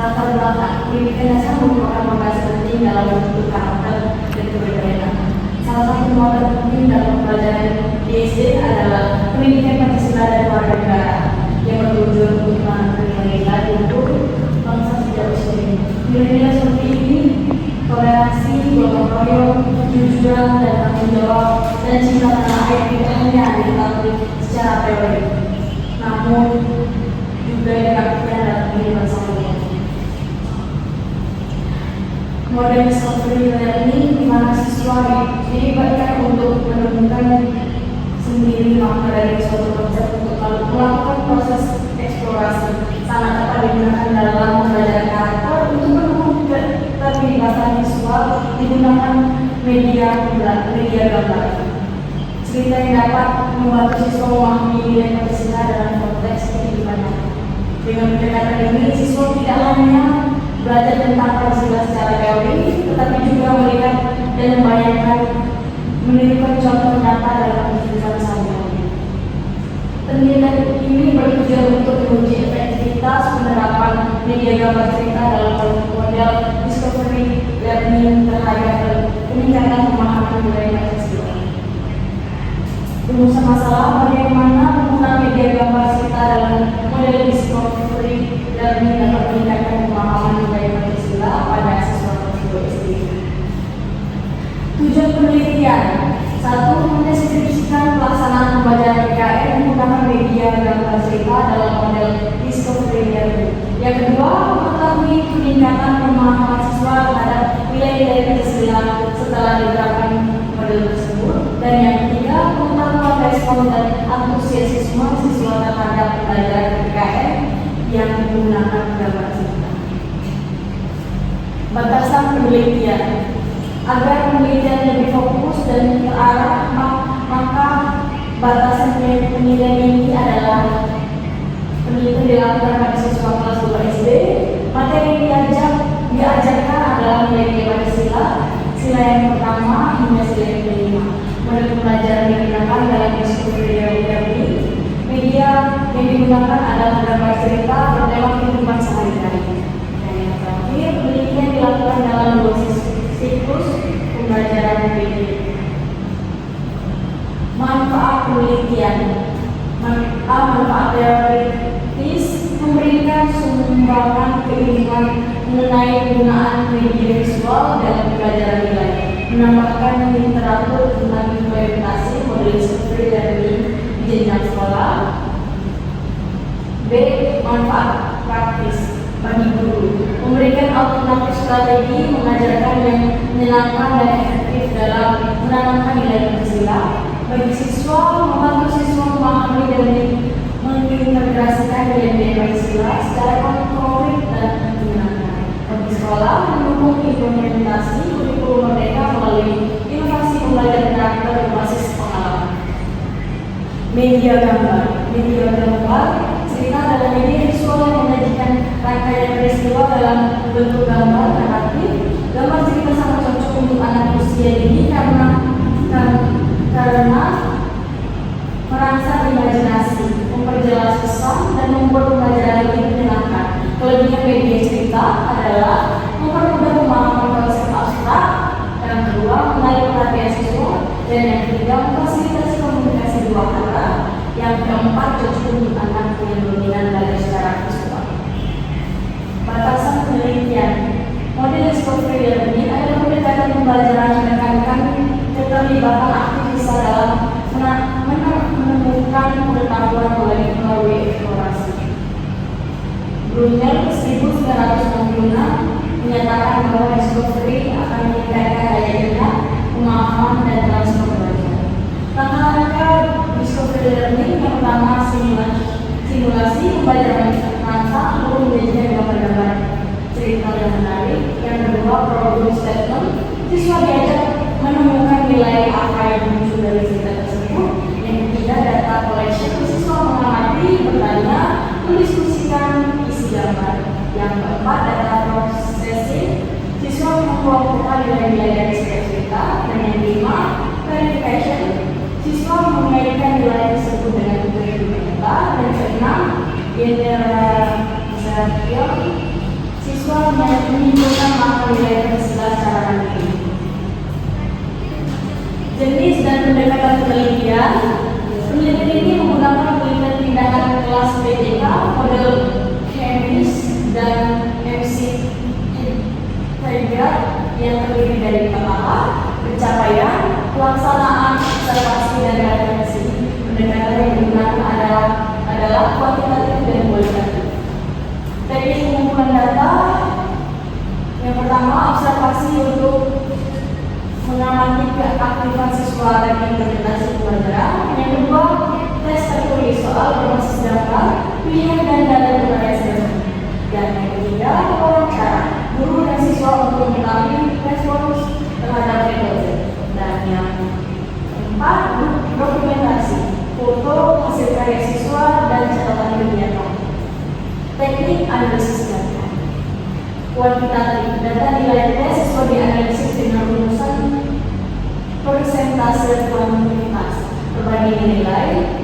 Latar belakang pendidikan dasar merupakan pondasi penting dalam membentuk karakter dan kepribadian. Salah satu modal penting dalam pembelajaran di SD adalah pendidikan Pancasila dan warga negara yang bertujuan untuk menanamkan nilai-nilai untuk bangsa sejak usia dini. Nilai-nilai seperti ini, toleransi, gotong royong, kejujuran dan tanggung jawab, dan cinta tanah air tidak hanya dilatih secara teori, namun juga dipraktikkan dalam kehidupan sehari-hari. Model discovery learning di mana siswa dilibatkan untuk menemukan sendiri makna dari suatu konsep untuk melakukan proses eksplorasi. Sangat dapat digunakan dalam pembelajaran karakter untuk mendukung keterlibatan siswa digunakan media gambar. Cerita yang dapat membantu siswa memahami nilai Pancasila dalam konteks kehidupannya. Dengan pendekatan ini, siswa tidak hanya belajar tentang Pancasila secara teori, tetapi juga melihat dan membayangkan menirukan contoh nyata dalam kehidupan sehari-hari. Penelitian ini bertujuan untuk menguji efektivitas penerapan media gambar cerita dalam model discovery learning terhadap peningkatan pemahaman nilai Pancasila. Rumusan masalah bagaimana penggunaan media gambar cerita dalam model discovery learning dapat meningkatkan pemahaman nilai Pancasila pada siswa tersebut sendiri. Tujuan penelitian: 1. Mendeskripsikan pelaksanaan pembelajaran PKN menggunakan media gambar cerita dalam model discovery learning. Yang kedua, mengetahui peningkatan pemahaman siswa terhadap nilai-nilai Pancasila setelah diterapkan model tersebut. Dan yang ketiga, pengetahuan respon dan antusiasme siswa terhadap pembelajaran PKN yang menggunakan gambar cerita. Batasan penelitian: agar penelitian lebih fokus dan terarah, maka batasan penilaian ini adalah penelitian dilakukan pada siswa kelas 2 SD. Materi yang diajarkan adalah nilai Pancasila, sila yang pertama hingga sila yang kelima. Model pembelajaran yang digunakan dalam discovery learning, media yang digunakan adalah gambar cerita bertema kehidupan sehari-hari. Dan yang terakhir, penelitian dilakukan dalam 2 siklus pembelajaran media. Manfaat penelitian: manfaat teoritis, memberikan sumbangan keilmuan mengenai penggunaan media visual dalam pembelajaran nilai, menambahkan literatur tentang implementasi model discovery learning di jenjang sekolah. B. Manfaat praktis bagi guru, memberikan alternatif strategi mengajarkan yang menyenangkan dan efektif dalam menanamkan nilai Pancasila bagi siswa, membantu siswa memahami dan mengintegrasikan nilai Pancasila secara konkret dan menyenangkan. Bagi sekolah, mendukung implementasi kurikulum mereka melalui inovasi pembelajaran karakter berbasis pengalaman. Media gambar cerita adalah media visual yang menyajikan rangkaian peristiwa dalam bentuk gambar naratif. Gambar cerita sangat cocok untuk anak usia dini karena merangsang imajinasi, memperjelas pesan, dan membuat pembelajaran lebih menyenangkan. Kelebihan media cerita adalah mempermudah pemahaman konsep abstrak, yang kedua menarik perhatian siswa, dan yang ketiga memfasilitasi komunikasi dua arah, yang keempat cocok untuk anak yang dominan belajar secara visual. Batasan penelitian: model discovery learning adalah pendekatan pembelajaran yang menekankan keterlibatan aktif siswa dalam menemukan pengetahuan melalui eksplorasi. Brunel 1966 menyatakan bahwa discovery akan meningkatkan daya ingat, pemahaman, dan transfer belajar. Langkah-langkah discovery learning: yang pertama simulasi pembelajaran masa lalu menjadikan gambar-gambar cerita yang menarik. Yang kedua problem statement, siswa diajak menemukan nilai apa yang muncul dari cerita tersebut. Yang ketiga data collection, siswa mengamati, bertanya, mendiskusikan isi gambar. Yang keempat data processing, siswa mengelompokkan nilai-nilai dari setiap cerita. Dan yang kelima verification, siswa mengaitkan nilai tersebut dengan kehidupan nyata. Dan keenam generalisation, Siswa menyimpulkan maka nilai tersilat secara mandiri. Jenis dan pendekatan penelitian. Penelitian ini menggunakan penelitian tindakan kelas PJK, model Chemis dan MC Tiger yang terdiri dari pertama, pencapaian, pelaksanaan, observasi dan referensi. Pendekatan yang digunakan adalah kuantitatif dan kualitatif. Teknik pengumpulan data. Yang pertama, observasi untuk mengamati keaktifan siswa dan interpretasi pelajaran. Yang kedua, tes tertulis soal berbasis gambar, pilihan dan data bervariasi. Dan yang ketiga, wawancara guru dan siswa untuk mengetahui respons terhadap metode. Dan yang keempat, dokumentasi, foto hasil karya siswa dan catatan kegiatan. Teknik analisis data. Kuantitatif, data nilai tes siswa dianalisis dengan rumusan persentase kuantitas, perbandingan nilai,